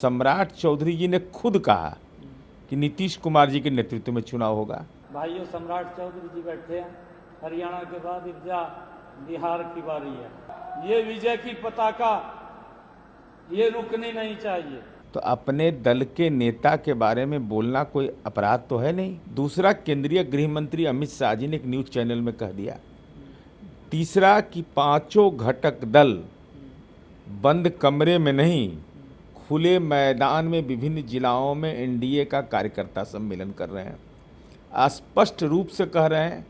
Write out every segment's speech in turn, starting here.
सम्राट चौधरी जी ने खुद कहा कि नीतीश कुमार जी के नेतृत्व में चुनाव होगा। भाइयों, सम्राट चौधरी जी बैठे हैं। हरियाणा के बाद इब्जा बिहार की बारी है। ये विजय की पताका ये रुकनी नहीं चाहिए। तो अपने दल के नेता के बारे में बोलना कोई अपराध तो है नहीं। दूसरा, केंद्रीय गृह मंत्री अमित शाह जी ने एक न्यूज चैनल में कह दिया। तीसरा कि पांचों घटक दल बंद कमरे में नहीं, खुले मैदान में विभिन्न जिलाओं में एनडीए का कार्यकर्ता सम्मेलन कर रहे हैं। स्पष्ट रूप से कह रहे हैं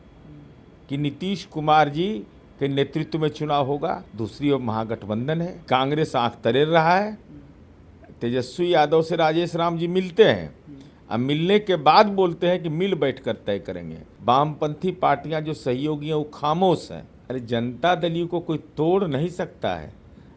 कि नीतीश कुमार जी के नेतृत्व में चुनाव होगा। दूसरी ओर महागठबंधन है, कांग्रेस आंख तरेर रहा है। तेजस्वी यादव से राजेश राम जी मिलते हैं, अब मिलने के बाद बोलते हैं कि मिल बैठकर तय करेंगे। वामपंथी पार्टियां जो सहयोगी हैं वो खामोश हैं। अरे जनता दल को कोई तोड़ नहीं सकता है,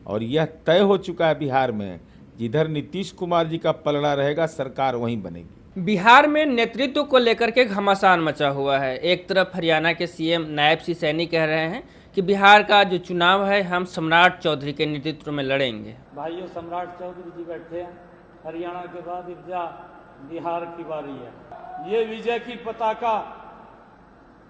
और यह तय हो चुका है बिहार में, जिधर नीतीश कुमार जी का पलड़ा रहेगा सरकार वहीं बनेगी। बिहार में नेतृत्व को लेकर के घमासान मचा हुआ है। एक तरफ हरियाणा के सीएम नायब सिंह सैनी कह रहे हैं कि बिहार का जो चुनाव है हम सम्राट चौधरी के नेतृत्व में लड़ेंगे। भाइयों, सम्राट चौधरी जी बैठे हैं। हरियाणा के बाद इब्जा बिहार की बारी है। ये विजय की पताका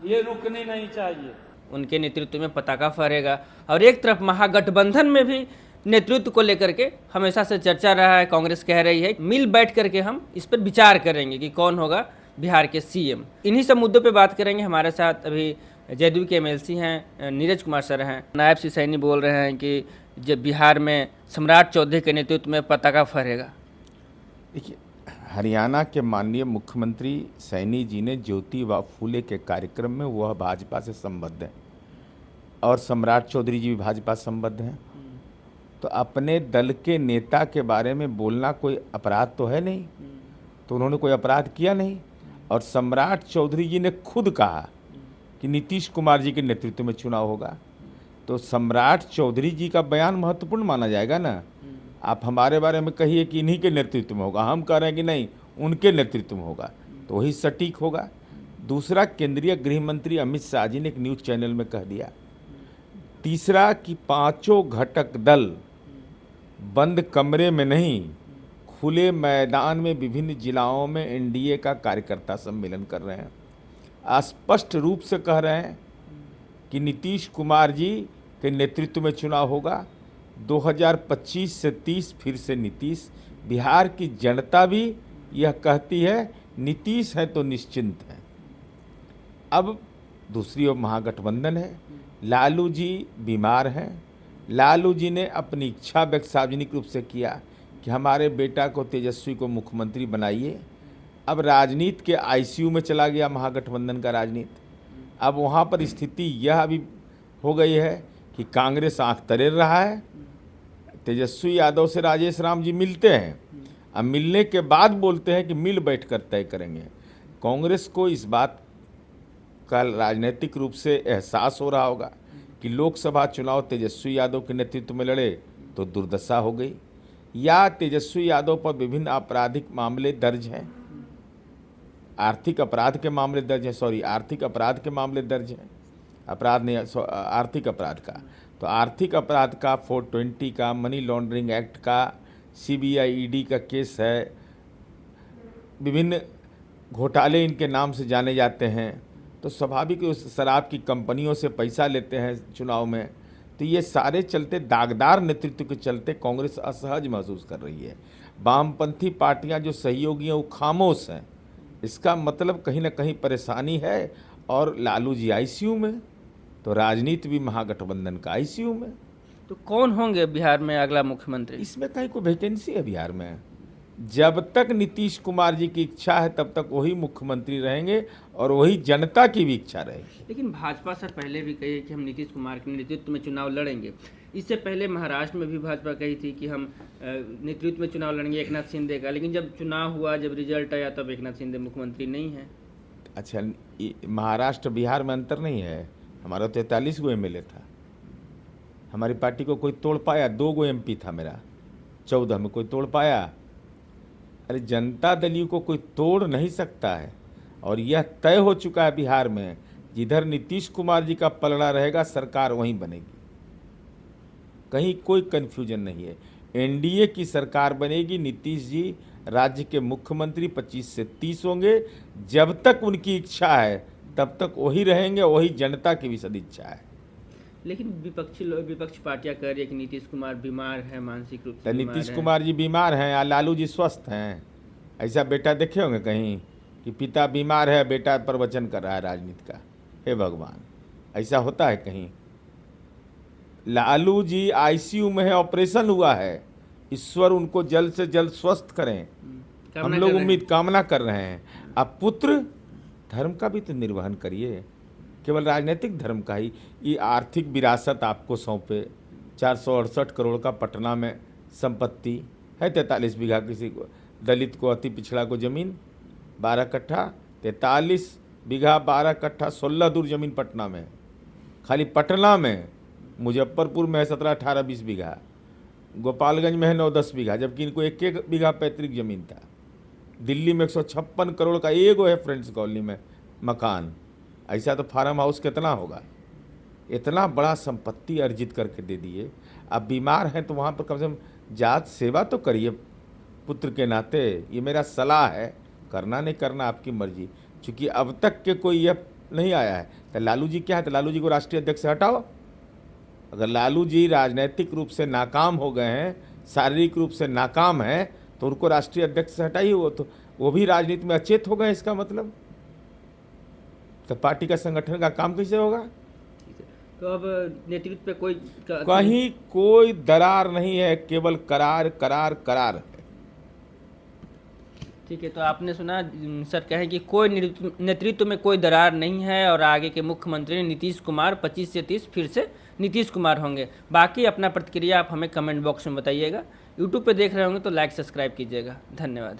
ये रुकनी नहीं चाहिए। उनके नेतृत्व में पताका फहरेगा। और एक तरफ महागठबंधन में भी नेतृत्व को लेकर के हमेशा से चर्चा रहा है। कांग्रेस कह रही है मिल बैठ करके हम इस पर विचार करेंगे कि कौन होगा बिहार के सीएम। इन्हीं सब मुद्दों पे बात करेंगे। हमारे साथ अभी जदयू के एमएलसी हैं, नीरज कुमार सर हैं। नायब सिंह सैनी बोल रहे हैं कि जब बिहार में सम्राट चौधरी के नेतृत्व में पताका फहरेगा। देखिए, हरियाणा के माननीय मुख्यमंत्री सैनी जी ने ज्योतिबा फूले के कार्यक्रम में वह भाजपा से संबद्ध हैं और सम्राट चौधरी जी भी भाजपा से संबद्ध हैं। तो अपने दल के नेता के बारे में बोलना कोई अपराध तो है नहीं। तो उन्होंने कोई अपराध किया नहीं। और सम्राट चौधरी जी ने खुद कहा कि नीतीश कुमार जी के नेतृत्व में चुनाव होगा। तो सम्राट चौधरी जी का बयान महत्वपूर्ण माना जाएगा ना। आप हमारे बारे में कहिए कि इन्हीं के नेतृत्व में होगा, हम कह रहे हैं कि नहीं उनके नेतृत्व में होगा, तो वही सटीक होगा। दूसरा, केंद्रीय गृह मंत्री अमित शाह जी ने एक न्यूज चैनल में कह दिया। तीसरा कि पांचों घटक दल बंद कमरे में नहीं, खुले मैदान में विभिन्न जिलाओं में एनडीए का कार्यकर्ता सम्मेलन कर रहे हैं। स्पष्ट रूप से कह रहे हैं कि नीतीश कुमार जी के नेतृत्व में चुनाव होगा। 2025 से 30 फिर से नीतीश। बिहार की जनता भी यह कहती है नीतीश है तो निश्चिंत है। अब दूसरी ओर महागठबंधन है। लालू जी बीमार हैं। लालू जी ने अपनी इच्छा व्यक्त सार्वजनिक रूप से किया कि हमारे बेटा को तेजस्वी को मुख्यमंत्री बनाइए। अब राजनीति के आईसीयू में चला गया महागठबंधन का राजनीति। अब वहाँ पर स्थिति यह अभी हो गई है कि कांग्रेस आंख तरेर रहा है। तेजस्वी यादव से राजेश राम जी मिलते हैं, अब मिलने के बाद बोलते हैं कि मिल बैठकर तय करेंगे। कांग्रेस को इस बात का राजनीतिक रूप से एहसास हो रहा होगा कि लोकसभा चुनाव तेजस्वी यादव के नेतृत्व में लड़े तो दुर्दशा हो गई, या तेजस्वी यादव पर विभिन्न आपराधिक मामले दर्ज हैं, आर्थिक अपराध के मामले दर्ज हैं, आर्थिक अपराध के मामले दर्ज हैं, अपराध नहीं आर्थिक अपराध का। तो आर्थिक अपराध का 420 का, मनी लॉन्ड्रिंग एक्ट का, सीबीआई ईडी का केस है, विभिन्न घोटाले इनके नाम से जाने जाते हैं। तो स्वाभाविक उस शराब की कंपनियों से पैसा लेते हैं चुनाव में। तो ये सारे चलते, दागदार नेतृत्व के चलते कांग्रेस असहज महसूस कर रही है। वामपंथी पार्टियां जो सहयोगी हैं वो खामोश हैं। इसका मतलब कहीं ना कहीं परेशानी है। और लालू जी आईसीयू में, तो राजनीति भी महागठबंधन का आईसीयू में। तो कौन होंगे बिहार में अगला मुख्यमंत्री? इसमें कहीं कोई वैकेंसी है बिहार में? जब तक नीतीश कुमार जी की इच्छा है तब तक वही मुख्यमंत्री रहेंगे और वही जनता की भी इच्छा रहेगी। लेकिन भाजपा सर पहले भी कही कि हम नीतीश कुमार के नेतृत्व में चुनाव लड़ेंगे। इससे पहले महाराष्ट्र में भी भाजपा कही थी कि हम नेतृत्व में चुनाव लड़ेंगे एकनाथ शिंदे का। लेकिन जब चुनाव हुआ, जब रिजल्ट आया, तब एकनाथ शिंदे मुख्यमंत्री नहीं है। अच्छा, महाराष्ट्र बिहार में अंतर नहीं है। हमारा 43 गो एमएलए था, हमारी पार्टी को कोई तोड़ पाया? 2 गो एमपी था मेरा, 14 में कोई तोड़ पाया? अरे जनता दल को कोई तोड़ नहीं सकता है, और यह तय हो चुका है बिहार में, जिधर नीतीश कुमार जी का पलड़ा रहेगा सरकार वहीं बनेगी। कहीं कोई कन्फ्यूजन नहीं है। एनडीए की सरकार बनेगी, नीतीश जी राज्य के मुख्यमंत्री 25 से 30 होंगे। जब तक उनकी इच्छा है तब तक वही रहेंगे, वही जनता की भी सदिच्छा है। लेकिन विपक्ष पार्टियां कह रही है कि नीतीश कुमार बीमार है, मानसिक रूप से तो बीमार नीतीश हैं। कुमार जी बीमार हैं या लालू जी स्वस्थ हैं? ऐसा बेटा देखे होंगे कहीं कि पिता बीमार है, बेटा प्रवचन कर रहा है राजनीति का? हे भगवान, ऐसा होता है कहीं? लालू जी आईसीयू में है, ऑपरेशन हुआ है। ईश्वर उनको जल्द से जल्द स्वस्थ करें, हम लोग उम्मीद कामना कर रहे हैं। अब पुत्र धर्म का भी तो निर्वहन करिए, केवल राजनीतिक धर्म का ही। ये आर्थिक विरासत आपको सौंपे, 468 करोड़ का पटना में संपत्ति है, 43 बीघा किसी को दलित को, अति पिछड़ा को जमीन 12 कट्ठा, 43 बीघा 12 कट्ठा 16 दूर जमीन पटना में, खाली पटना में। मुजफ्फरपुर में है 17, 18, 20 बीघा, गोपालगंज में है 9-10 बीघा, जबकि इनको 1-1 बीघा पैतृक जमीन था। दिल्ली में 156 करोड़ का एगो है फ्रेंड्स कॉलोनी में मकान। ऐसा तो फार्म हाउस कितना होगा? इतना बड़ा संपत्ति अर्जित करके दे दिए। अब बीमार हैं तो वहाँ पर कम से कम जात सेवा तो करिए पुत्र के नाते। ये मेरा सलाह है, करना नहीं करना आपकी मर्जी। चूँकि अब तक के कोई ये नहीं आया है। तो लालू जी क्या है? तो लालू जी को राष्ट्रीय अध्यक्ष से हटाओ। अगर लालू जी राजनीतिक रूप से नाकाम हो गए हैं, शारीरिक रूप से नाकाम हैं, तो उनको राष्ट्रीय अध्यक्ष से हटाइए। वो भी राजनीति में अचेत हो गए, इसका मतलब तो पार्टी का संगठन का काम कैसे होगा? तो अब नेतृत्व पे कोई कहीं कोई दरार नहीं है, केवल करार करार करार है। ठीक है, तो आपने सुना सर कहें कि कोई नेतृत्व में कोई दरार नहीं है और आगे के मुख्यमंत्री नीतीश कुमार 25 से 30 फिर से नीतीश कुमार होंगे। बाकी अपना प्रतिक्रिया आप हमें कमेंट बॉक्स में बताइएगा। यूट्यूब पे देख रहे होंगे तो लाइक सब्सक्राइब कीजिएगा। धन्यवाद।